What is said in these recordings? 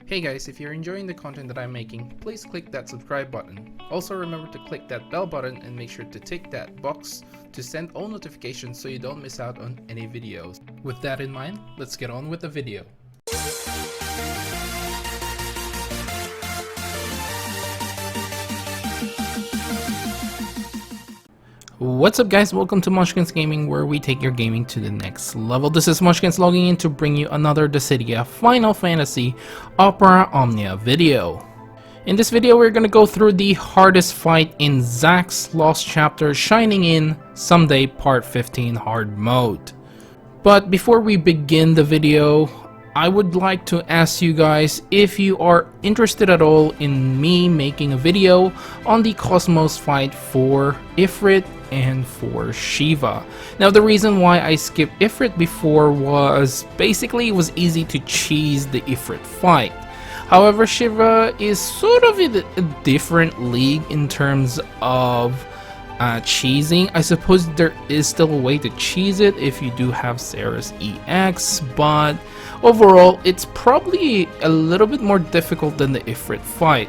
Hey guys, if you're enjoying the content that I'm making, please click that subscribe button. Also remember to click that bell button and make sure to tick that box to send all notifications so you don't miss out on any videos. With that in mind, let's get on with the video. What's up guys, welcome to Monchkinz Gaming, where we take your gaming to the next level. This is Monchkinz logging in to bring you another Dissidia Final Fantasy Opera Omnia video. In this video we're gonna go through the hardest fight in Zack's Lost Chapter Shining In Someday Part 15 Hard Mode. But before we begin the video, I would like to ask you guys if you are interested at all in me making a video on the Cosmos fight for Ifrit and for Shiva. Now the reason why I skipped Ifrit before was basically it was easy to cheese the Ifrit fight. However, Shiva is sort of in a different league in terms of cheesing. I suppose there is still a way to cheese it if you do have Sarah's EX, but overall it's probably a little bit more difficult than the Ifrit fight.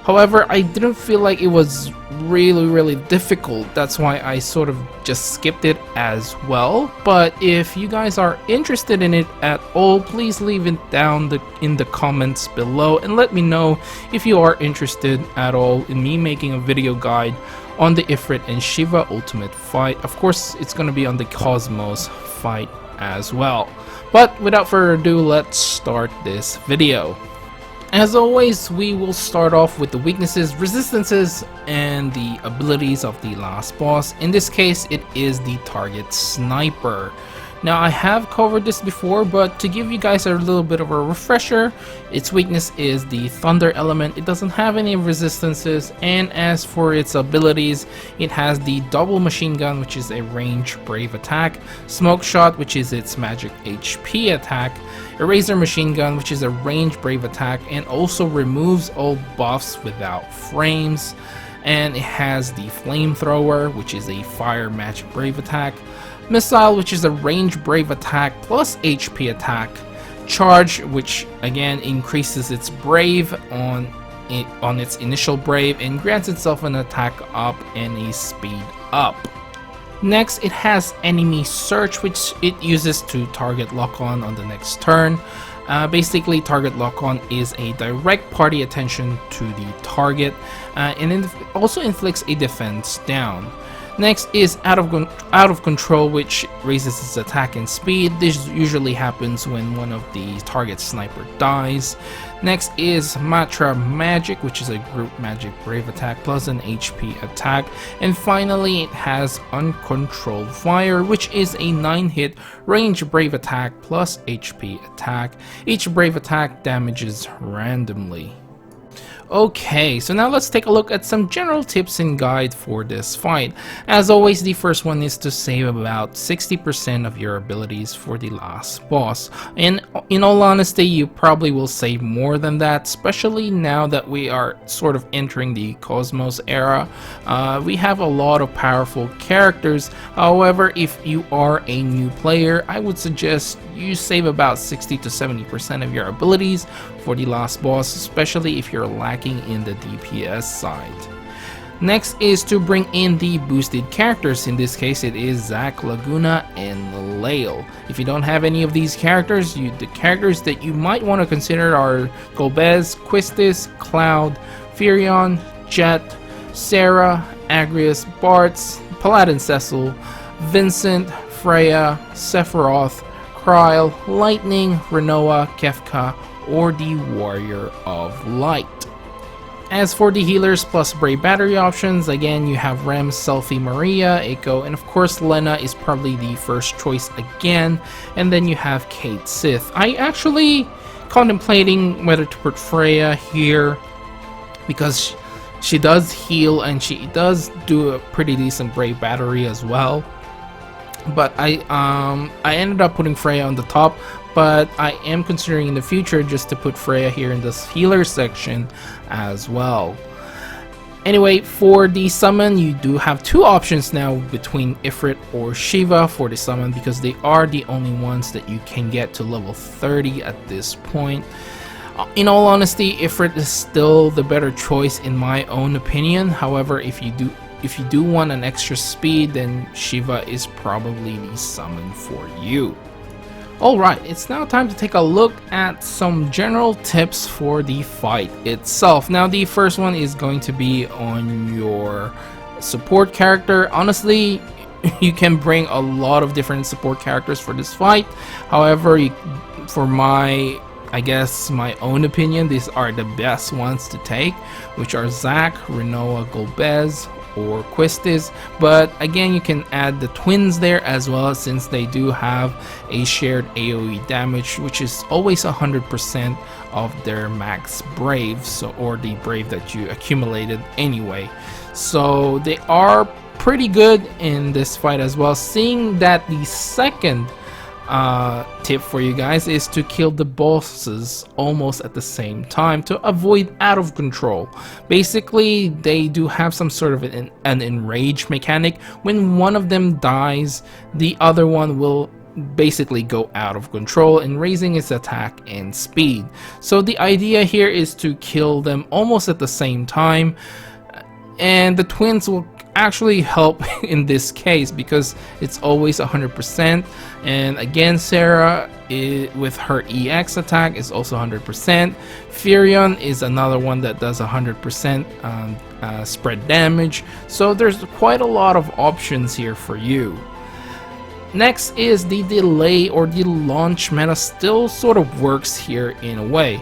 However, I didn't feel like it was really difficult. That's why I sort of just skipped it as well. But if you guys are interested in it at all, please leave it down in the comments below and let me know if you are interested at all in me making a video guide on the Ifrit and Shiva ultimate fight. Of course, it's going to be on the Cosmos fight as well. But without further ado, let's start this video. As always, we will start off with the weaknesses, resistances, and the abilities of the last boss. In this case, it is the target sniper. Now, I have covered this before, but to give you guys a little bit of a refresher, its weakness is the thunder element. It doesn't have any resistances, and as for its abilities, it has the double machine gun, which is a range brave attack, smoke shot, which is its magic HP attack, eraser machine gun, which is a range brave attack and also removes all buffs without frames, and it has the flamethrower, which is a fire magic brave attack, missile, which is a range brave attack plus HP attack, charge, which again increases its brave on its initial brave and grants itself an attack up and a speed up. Next, it has enemy search, which it uses to target lock-on on the next turn. Basically, target lock-on is a direct party attention to the target, and it also inflicts a defense down. Next is out of control, which raises its attack and speed. This usually happens when one of the target sniper dies. Next is Matra Magic, which is a group magic brave attack plus an HP attack. And finally, it has Uncontrolled Fire, which is a 9-hit range brave attack plus HP attack. Each brave attack damages randomly. Okay, so now let's take a look at some general tips and guide for this fight. As always, the first one is to save about 60% of your abilities for the last boss. And in all honesty, you probably will save more than that, especially now that we are sort of entering the Cosmos era. We have a lot of powerful characters. However, if you are a new player, I would suggest you save about 60 to 70% of your abilities for the last boss, especially if you're lacking in the DPS side. Next is to bring in the boosted characters. In this case, it is Zack, Laguna, and Lael. If you don't have any of these characters, the characters that you might want to consider are Golbez, Quistis, Cloud, Firion, Jet, Sarah, Agrias, Bartz, Paladin Cecil, Vincent, Freya, Sephiroth, Kryl, Lightning, Renoa, Kefka, or the Warrior of Light. As for the healers plus brave battery options, again you have Rem, Selphie, Maria, Echo, and of course Lena is probably the first choice again, and then you have Kate Sith. I actually contemplating whether to put Freya here because she does heal and she does do a pretty decent brave battery as well. But I ended up putting Freya on the top, but I am considering in the future just to put Freya here in this healer section as well. Anyway, for the summon, you do have two options now between Ifrit or Shiva for the summon, because they are the only ones that you can get to level 30 at this point. In all honesty, Ifrit is still the better choice in my own opinion. However, if you do want an extra speed, then Shiva is probably the summon for you. Alright, it's now time to take a look at some general tips for the fight itself. Now, the first one is going to be on your support character. Honestly, you can bring a lot of different support characters for this fight. However, for my own opinion, these are the best ones to take, which are Zack, Rinoa, Golbez, or Quistis. But again, you can add the twins there as well, since they do have a shared AoE damage, which is always 100% of their max brave, or the brave that you accumulated anyway. So they are pretty good in this fight as well. Seeing that the second tip for you guys is to kill the bosses almost at the same time to avoid out of control. Basically, they do have some sort of an enrage mechanic. When one of them dies, the other one will basically go out of control and raising its attack and speed. So the idea here is to kill them almost at the same time, and the twins will actually help in this case because it's always 100%. And again, Sarah with her EX attack is also 100%. Furion is another one that does 100% spread damage. So there's quite a lot of options here for you. Next is the delay or the launch meta still sort of works here in a way.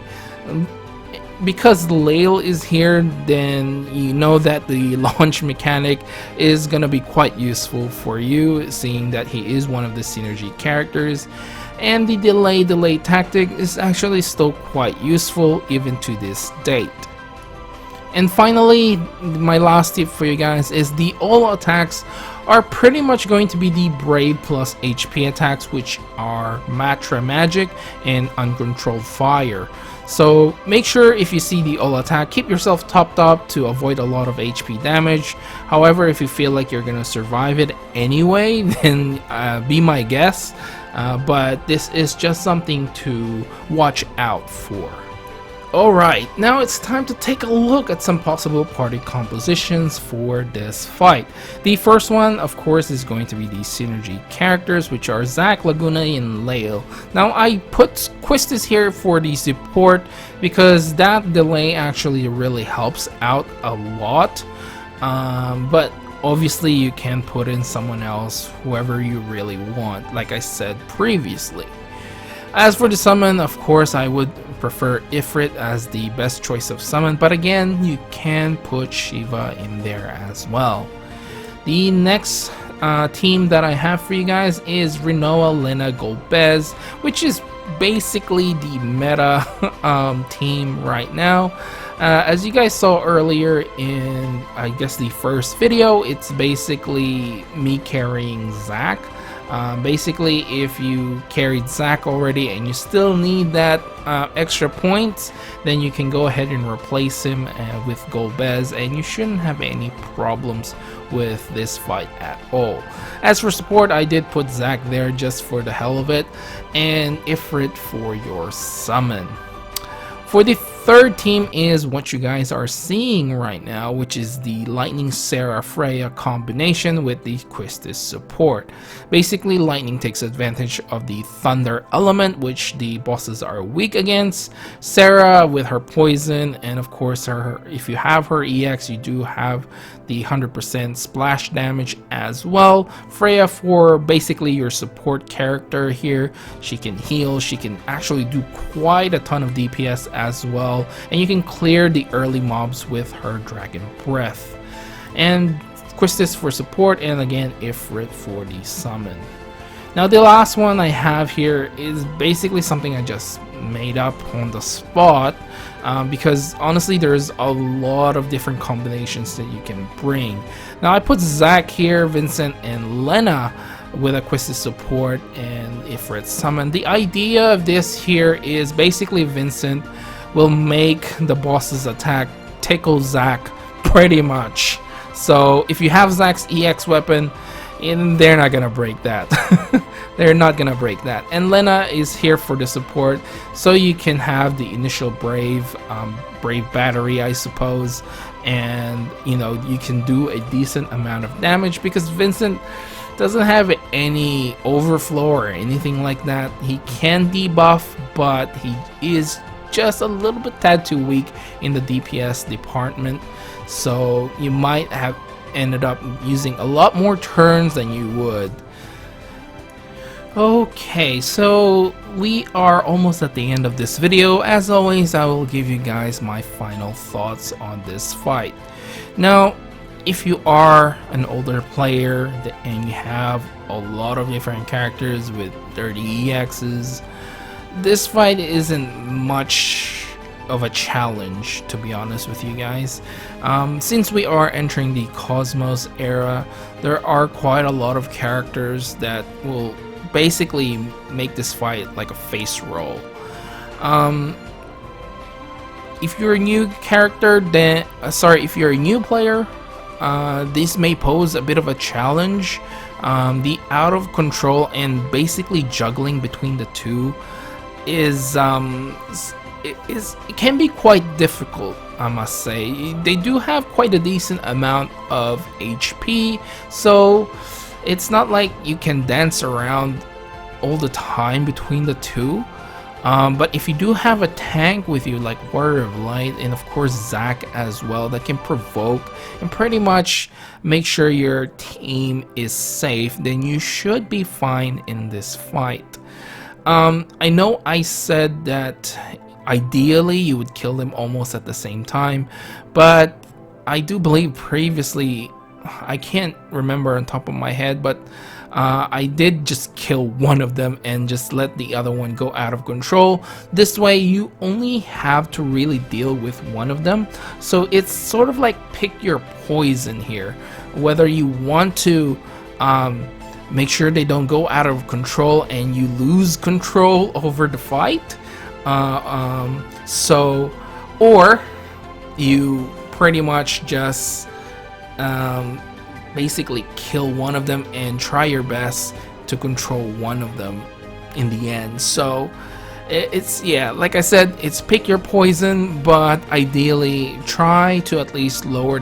Because Lael is here, then you know that the launch mechanic is gonna be quite useful for you, seeing that he is one of the synergy characters, and the delay tactic is actually still quite useful even to this date. And finally, my last tip for you guys is the all attacks are pretty much going to be the Brave plus HP attacks, which are Matra Magic and Uncontrolled Fire. So make sure if you see the all attack, keep yourself topped up to avoid a lot of HP damage. However, if you feel like you're gonna survive it anyway, then be my guest. But this is just something to watch out for. Alright, now it's time to take a look at some possible party compositions for this fight. The first one, of course, is going to be the synergy characters, which are Zack, Laguna, and Lael. Now, I put Quistis here for the support because that delay actually really helps out a lot. But obviously, you can put in someone else, whoever you really want, like I said previously. As for the summon, of course, I would prefer Ifrit as the best choice of summon, but again, you can put Shiva in there as well. The next team that I have for you guys is Rinoa, Lena, Golbez, which is basically the meta team right now. As you guys saw earlier in, I guess, the first video, it's basically me carrying Zack. Basically, if you carried Zack already and you still need that extra points, then you can go ahead and replace him with Golbez, and you shouldn't have any problems with this fight at all. As for support, I did put Zack there just for the hell of it, and Ifrit for your summon. For the third team is what you guys are seeing right now, which is the Lightning Sarah Freya combination with the Quistis support. Basically, Lightning takes advantage of the Thunder element, which the bosses are weak against. Sarah with her poison, and of course, if you have her EX, you do have the 100% splash damage as well. Freya for basically your support character here. She can heal, she can actually do quite a ton of DPS as well, and you can clear the early mobs with her Dragon Breath. And Quistis for support, and again Ifrit for the summon. Now the last one I have here is basically something I just made up on the spot, because honestly there's a lot of different combinations that you can bring. Now I put Zack here, Vincent, and Lena with a Quistis support and Ifrit summon. The idea of this here is basically Vincent will make the boss's attack tickle Zack pretty much. So if you have Zack's EX weapon, they're not gonna break that. they're not gonna break that. And Lena is here for the support, so you can have the initial brave battery, I suppose, and you know, you can do a decent amount of damage because Vincent doesn't have any overflow or anything like that. He can debuff, but he is just a little bit tad too weak in the DPS department, so you might have ended up using a lot more turns than you would. Okay, so we are almost at the end of this video. As always, I will give you guys my final thoughts on this fight. Now, if you are an older player and you have a lot of different characters with 30 EXs, this fight isn't much of a challenge, to be honest with you guys. Since we are entering the Cosmos era, there are quite a lot of characters that will basically make this fight like a face roll. If you're a new character, then if you're a new player, this may pose a bit of a challenge. The out of control and basically juggling between the two is it can be quite difficult, I must say. They do have quite a decent amount of HP, so it's not like you can dance around all the time between the two. But if you do have a tank with you like Warrior of Light and of course Zack as well, that can provoke and pretty much make sure your team is safe, then you should be fine in this fight. I know I said that ideally you would kill them almost at the same time, but I do believe previously, I can't remember on top of my head, but I did just kill one of them and just let the other one go out of control. This way you only have to really deal with one of them, so it's sort of like pick your poison here, whether you want to make sure they don't go out of control and you lose control over the fight, or you pretty much just basically kill one of them and try your best to control one of them in the end. So it's, yeah, like I said, it's pick your poison, but ideally try to at least lower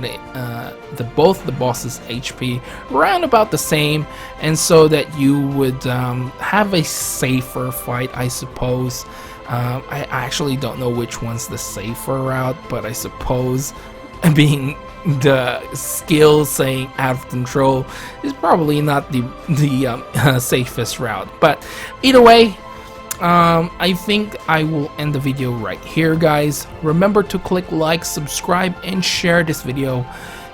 both the bosses' HP around about the same, and so that you would have a safer fight, I suppose. I actually don't know which one's the safer route, but I suppose being the skill saying out of control is probably not the safest route. But either way, I think I will end the video right here, guys. Remember to click like, subscribe, and share this video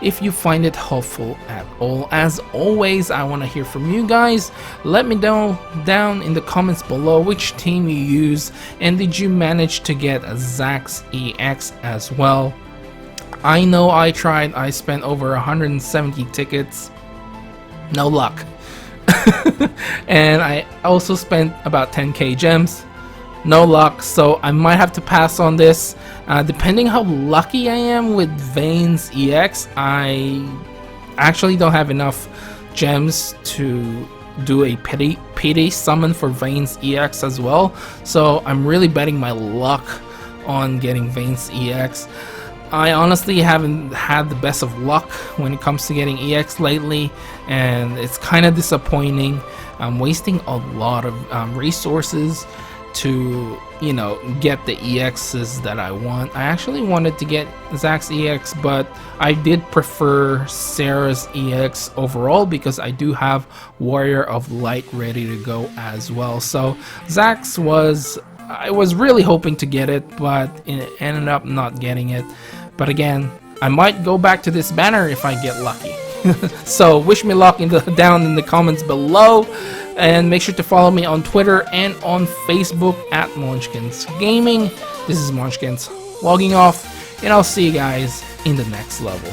if you find it helpful at all. As always, I want to hear from you guys. Let me know down in the comments below which team you use, and did you manage to get a Zack's EX as well. I know I tried. I spent over 170 tickets, no luck. And I also spent about 10k gems, no luck, so I might have to pass on this. Depending how lucky I am with Vayne's EX, I actually don't have enough gems to do a pity summon for Vayne's EX as well, so I'm really betting my luck on getting Vayne's EX. I honestly haven't had the best of luck when it comes to getting EX lately, and it's kind of disappointing. I'm wasting a lot of resources to, you know, get the EXs that I want. I actually wanted to get Zack's EX, but I did prefer Sarah's EX overall because I do have Warrior of Light ready to go as well. So Zack's I was really hoping to get it, but it ended up not getting it. But again, I might go back to this banner if I get lucky. So wish me luck down in the comments below, and make sure to follow me on Twitter and on Facebook at Monchkinz Gaming. This is Monchkinz logging off, and I'll see you guys in the next level.